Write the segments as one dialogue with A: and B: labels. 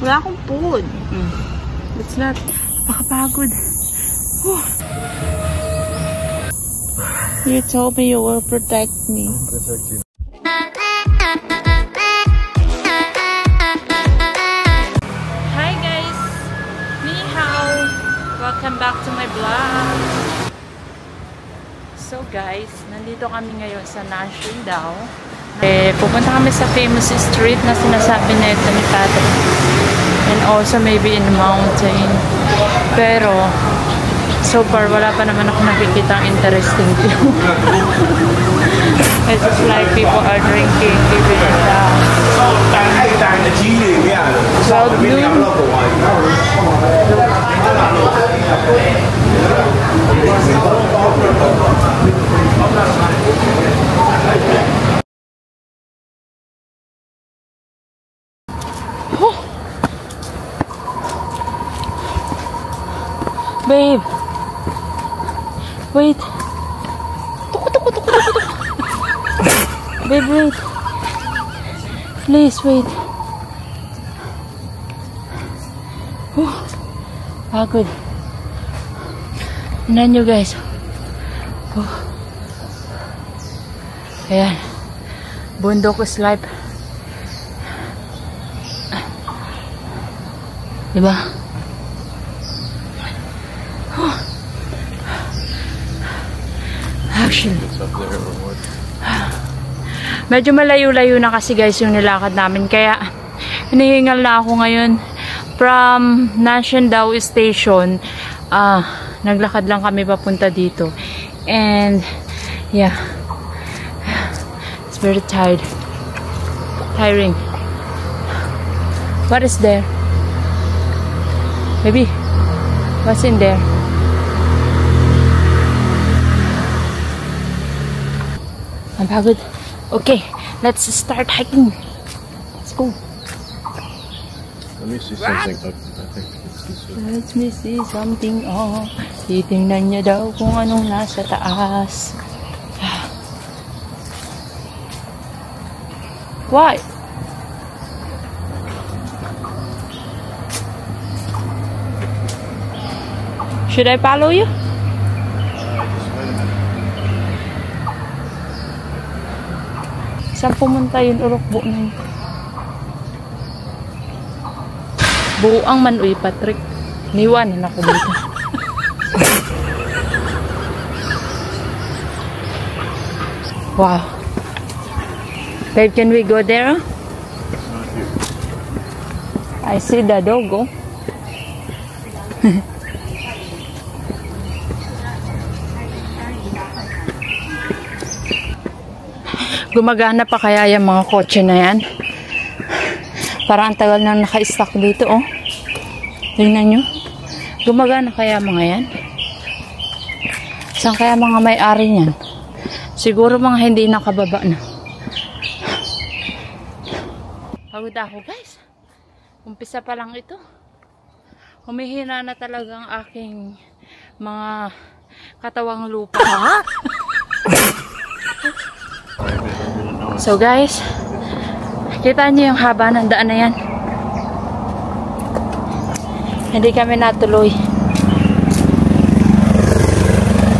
A: Wala akong food. It's not. Pakapagod. You told me you will protect me.
B: Protect you.
A: Hi guys! Ni hao! Welcome back to my vlog. So guys, nandito kami ngayon sa Nanshan-dao. Pupunta kami sa famous street na sinasabi nito ni Patrick. And also maybe in the mountain. Pero so far, wala pa naman ako nakikita ang interesting view. It's just like people are drinking even in the 12 noon. Babe! Wait. Babe, wait. Please, wait. Pagod. Tignan nyo guys. Ayan. Bundok is life. Diba? Medyo malayo-layo na kasi guys yung nilakad namin, kaya hinihingal na ako ngayon. From Nanshan-dao Station, naglakad lang kami papunta dito, and yeah, it's very tiring. What is there? Baby, what's in there? I'm pagod. Okay, let's start hiking. Let's go.
B: Let me see something up. I think it's this way.
A: Let me see something up. Titingnan niya daw kung anong nasa taas. Why? Should I follow you? Saan pumunta yun? Urokbo na yun. Buang man, uy, Patrick. Niwanan ako dito. Wow. Babe, can we go there? I see the dog, oh. Gumagana pa kaya yung mga kotse na yan? Parang ang tagal na naka-stock dito, oh. Tingnan nyo. Gumagana kaya mga yan? Saan kaya mga may-ari niyan? Siguro mga hindi nakababa na. Pagod ako, guys. Umpisa pa lang ito. Humihina na talaga ang aking mga katawang lupa. Ha? So guys, kita niyo yung haba ng daan na yan. Hindi kami natuloy.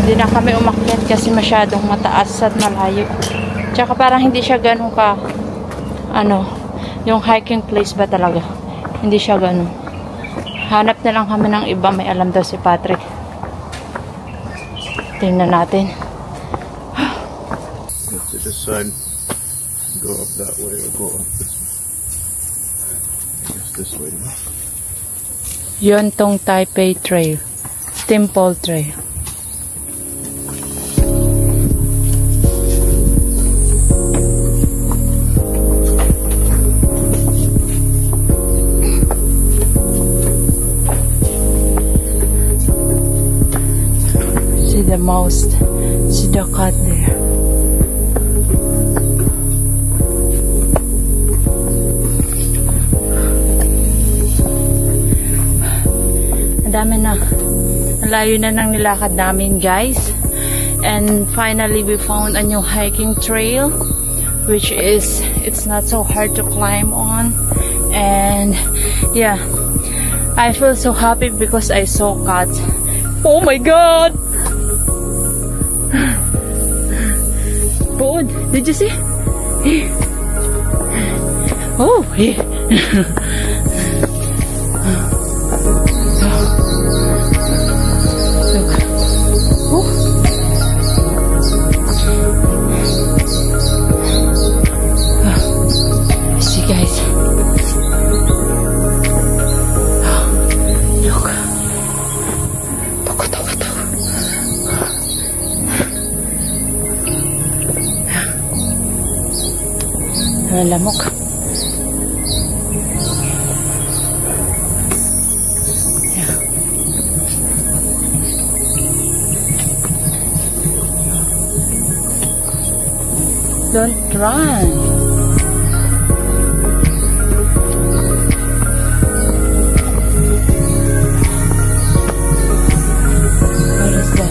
A: Hindi na kami umakyat kasi masyadong mataas at malayo. Tsaka parang hindi siya ganun ka, yung hiking place ba talaga. Hindi siya ganun. Hanap na lang kami ng iba, may alam daw si Patrick. Tingnan natin.
B: To decide, go up that way or go up this way. I guess this way.
A: Yuantong Taipei Trail, Temple Trail. See the most, see the cut there. Dami na. Layo na nang nilakad namin, guys. And finally, we found a new hiking trail, which is, it's not so hard to climb on. And yeah, I feel so happy because I saw cats. Oh my god! Bood, did you see? Oh, yeah. Look. Oh. See, guys. Look. Takot. Lamok. Yeah. Don't run. What is that?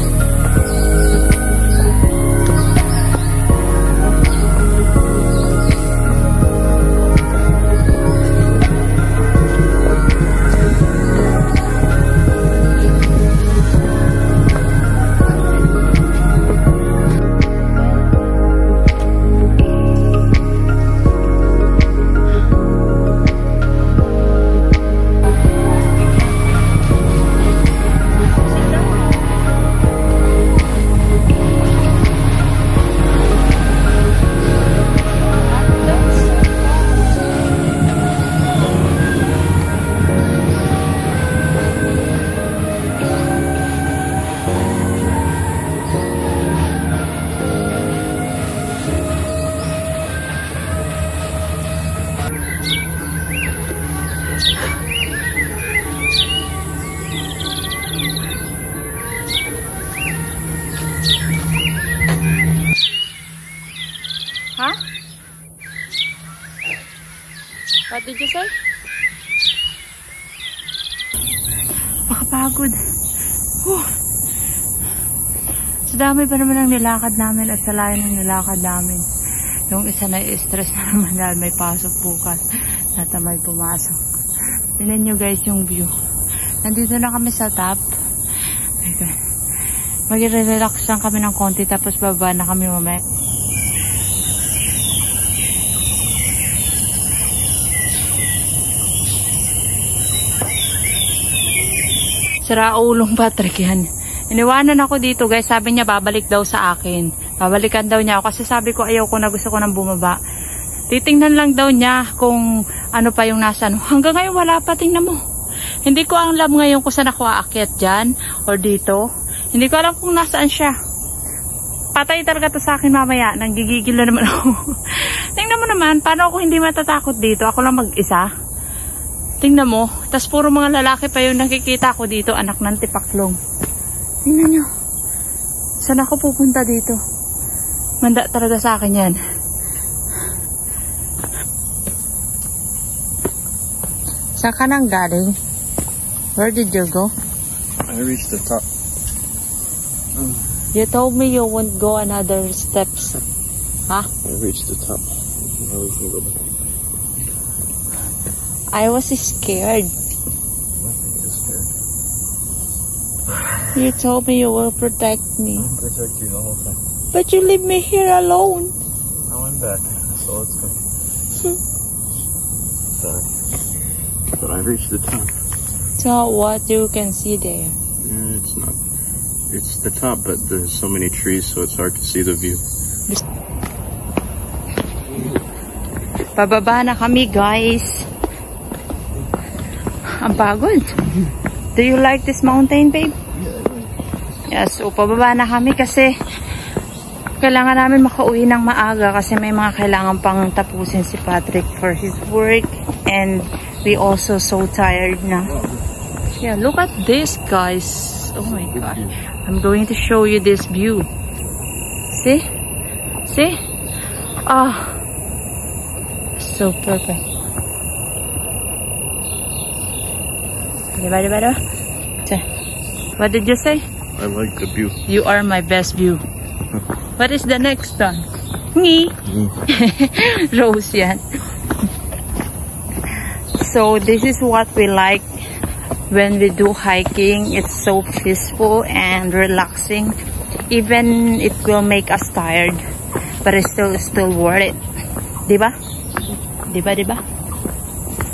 A: Huh? What did you say? Makapagod. Sa dami pa naman ang nilakad namin at sa layo ng nilakad namin. Yung isa na stress na naman dahil may pasok bukas. Natamay pumasok. Tingnan nyo guys yung view. Nandito na kami sa top. Mag-relax lang kami ng konti tapos baba na kami mamaya. Siraulong Patrick yan. Iniwanan ako dito guys. Sabi niya babalik daw sa akin. Babalikan daw niya ako kasi sabi ko ayaw ko na gusto ko nang bumaba. Titingnan lang daw niya kung ano pa yung nasa ano. Hanggang ngayon wala pa, tingnan mo. Hindi ko alam ngayon kung saan ako aakyat dyan or dito. Hindi ko alam kung nasaan siya. Patay talaga to sa akin mamaya. Nanggigigil na naman ako. Tingnan mo naman, paano ako hindi matatakot dito? Ako lang mag-isa. Tingnan mo. Tas puro mga lalaki pa yung nakikita ko dito. Anak ng tipaklong. Tingnan nyo. Saan ako pupunta dito? Manda talaga sa akin yan. Saan ka nang galing? Where did you go?
B: I reached the top.
A: You told me you won't go another steps. Huh?
B: I reached the top. Now we can go back.
A: I was scared.
B: What are you scared?
A: You told me you will protect me.
B: I'm protecting you the whole time.
A: But you leave me here alone.
B: Now I'm back. So let's go. Sorry. But I reached the top.
A: So what you can see there?
B: Yeah, it's not. It's the top, but there's so many trees, so it's hard to see the view.
A: Pababa na kami, guys. Ang pagod. Do you like this mountain, babe? Yes, so pababa na kami kasi kailangan namin makauwi ng maaga kasi may mga kailangan pang tapusin si Patrick for his work and we also so tired na. Yeah, look at this, guys. Oh my god. I'm going to show you this view. See? See? Ah. So perfect. Diba? What did you say?
B: I like the view.
A: You are my best view. What is the next one? Ngi. Rose yan. So this is what we like when we do hiking. It's so peaceful and relaxing. Even it will make us tired, but it's still worth it. Diba? Diba?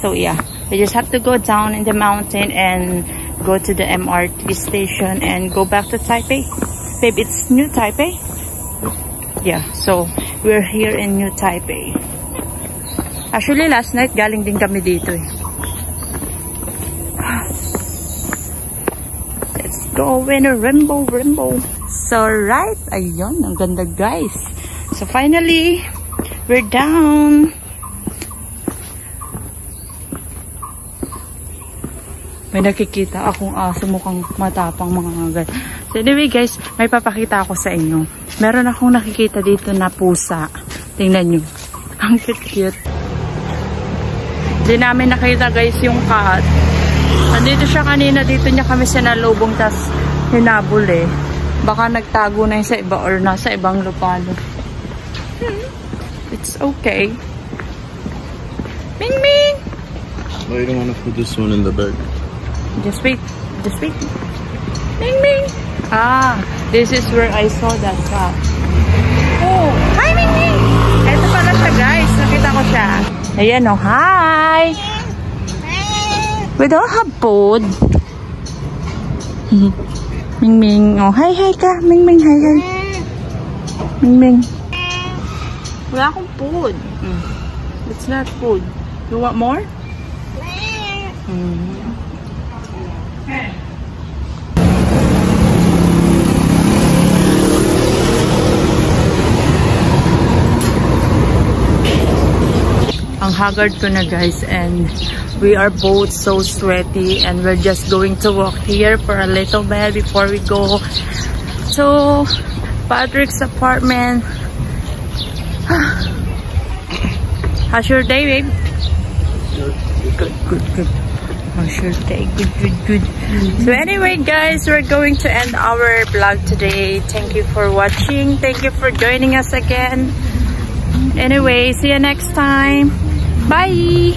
A: So yeah, we just have to go down in the mountain and go to the MRT station and go back to Taipei. Babe, it's New Taipei? Yeah, so we're here in New Taipei. Actually, last night galing din kami dito eh. Let's go in a rainbow. So right, ayun, ang ganda guys. So finally, we're down. May nakikita akong aso, mukhang matapang mga agad. So anyway guys, may papakita ako sa inyo. Meron akong nakikita dito na pusa. Tingnan nyo. Ang cute. Hindi namin nakita guys yung cat. Nandito siya kanina, dito niya kami sinalubong, tas hinabol eh. Baka nagtago na yun sa iba or nasa ibang lupalo. It's okay. Ming Ming!
B: Why you don't want to put this one in the bag?
A: Just wait. Ming Ming! Ah, this is where I saw that cat. Oh, hi Ming Ming! Ito pala siya guys, nakita ko siya. Ayan oh, hi! We don't have food. Ming Ming, oh hi ka. Ming Ming, hi. Ming Ming. Wala akong food. It's not food. You want more? Ang haggard ko na guys, and we are both so sweaty, and we're just going to walk here for a little bit before we go to Patrick's apartment. How's your day, babe? Good. How's your day? Good. So anyway guys, we're going to end our vlog today. Thank you for watching. Thank you for joining us again. Anyway, see you next time. Bye.